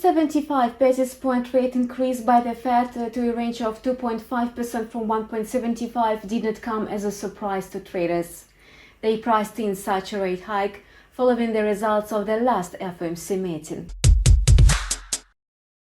75 basis point rate increase by the Fed to a range of 2.5% from 1.75 did not come as a surprise to traders. They priced in such a rate hike following the results of the last FOMC meeting.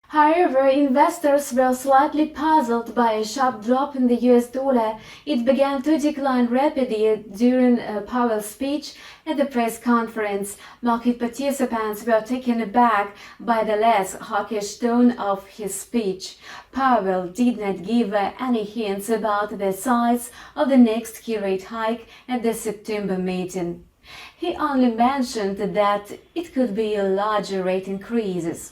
However, investors were slightly puzzled by a sharp drop in the US dollar. It began to decline rapidly during Powell's speech at the press conference. Market participants were taken aback by the less hawkish tone of his speech. Powell did not give any hints about the size of the next key rate hike at the September meeting. He only mentioned that it could be larger rate increases.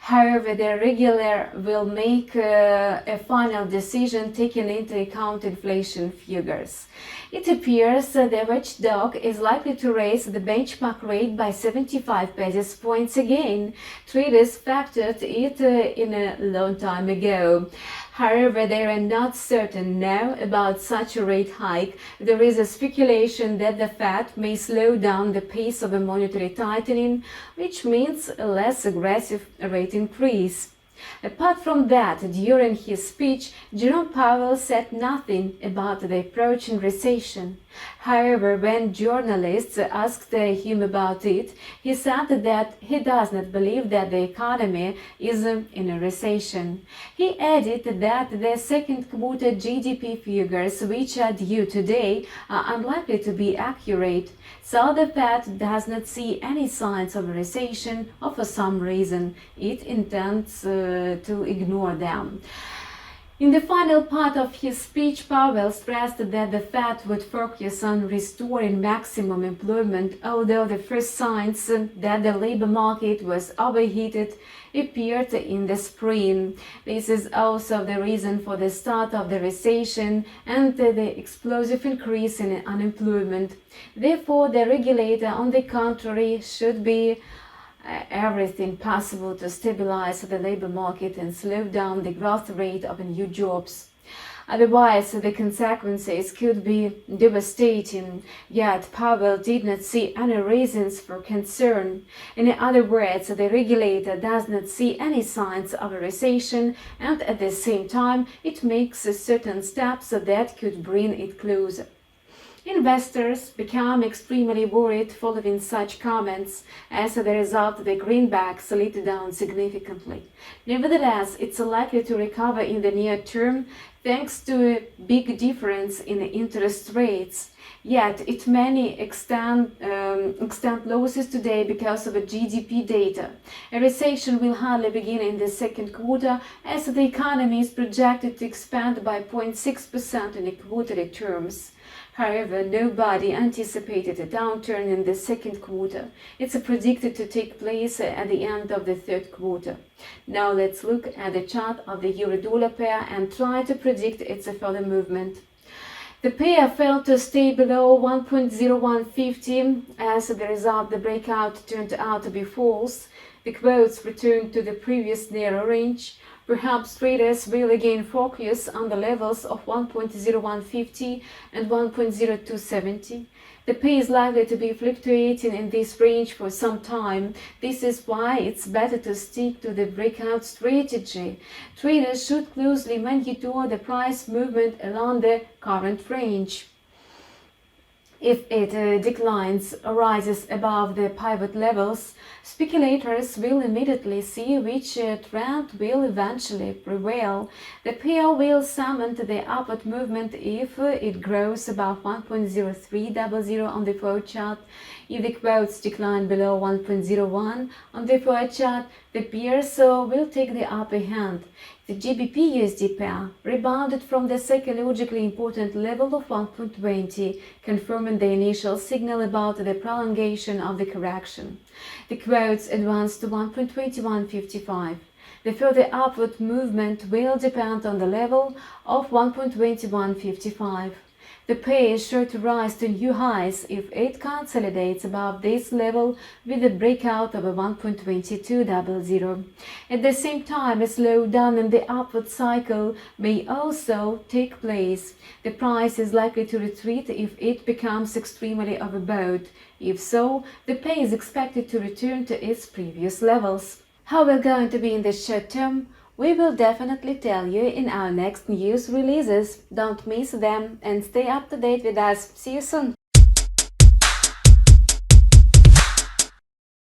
However, the regulator will make a final decision taking into account inflation figures. It appears the watchdog is likely to raise the benchmark rate by 75 basis points again. Traders factored it in a long time ago. However, they are not certain now about such a rate hike. There is a speculation that the Fed may slow down the pace of a monetary tightening, which means a less aggressive rate increase. Apart from that, during his speech, Jerome Powell said nothing about the approaching recession. However, when journalists asked him about it, he said that he does not believe that the economy is in a recession. He added that the second quarter GDP figures, which are due today, are unlikely to be accurate, so the Fed does not see any signs of a recession, or for some reason it intends to ignore them. In the final part of his speech, Powell stressed that the Fed would focus on restoring maximum employment, although the first signs that the labor market was overheated appeared in the spring. This is also the reason for the start of the recession and the explosive increase in unemployment. Therefore, the regulator, on the contrary, should be everything possible to stabilize the labor market and slow down the growth rate of new jobs. Otherwise, the consequences could be devastating, yet Powell did not see any reasons for concern. In other words, the regulator does not see any signs of a recession, and at the same time, it makes certain steps that could bring it closer. Investors become extremely worried following such comments. As a result, the greenback slid down significantly. Nevertheless, it's likely to recover in the near term thanks to a big difference in interest rates. Yet, it may extend losses today because of a GDP data. A recession will hardly begin in the second quarter, as the economy is projected to expand by 0.6% in quarterly terms. However, nobody anticipated a downturn in the second quarter. It's predicted to take place at the end of the third quarter. Now let's look at the chart of the euro-dollar pair and try to predict its further movement. The pair failed to stay below 1.0150. As a result, the breakout turned out to be false. The quotes returned to the previous narrow range. Perhaps traders will again focus on the levels of 1.0150 and 1.0270. The pair is likely to be fluctuating in this range for some time. This is why it's better to stick to the breakout strategy. Traders should closely monitor the price movement along the current range. If it declines or rises above the pivot levels, speculators will immediately see which trend will eventually prevail. The pair will summon the upward movement if it grows above 1.0300 on the forward chart. If the quotes decline below 1.01 on the forward chart, the pairs will take the upper hand. The GBP USD pair rebounded from the psychologically important level of 1.20, confirming the initial signal about the prolongation of the correction. The quotes advanced to 1.2155. The further upward movement will depend on the level of 1.2155. The pair is sure to rise to new highs if it consolidates above this level with a breakout of a 1.2200. At the same time, a slowdown in the upward cycle may also take place. The price is likely to retreat if it becomes extremely overbought. If so, the pair is expected to return to its previous levels. How we're going to be in the short term, we will definitely tell you in our next news releases. Don't miss them and stay up to date with us. See you soon!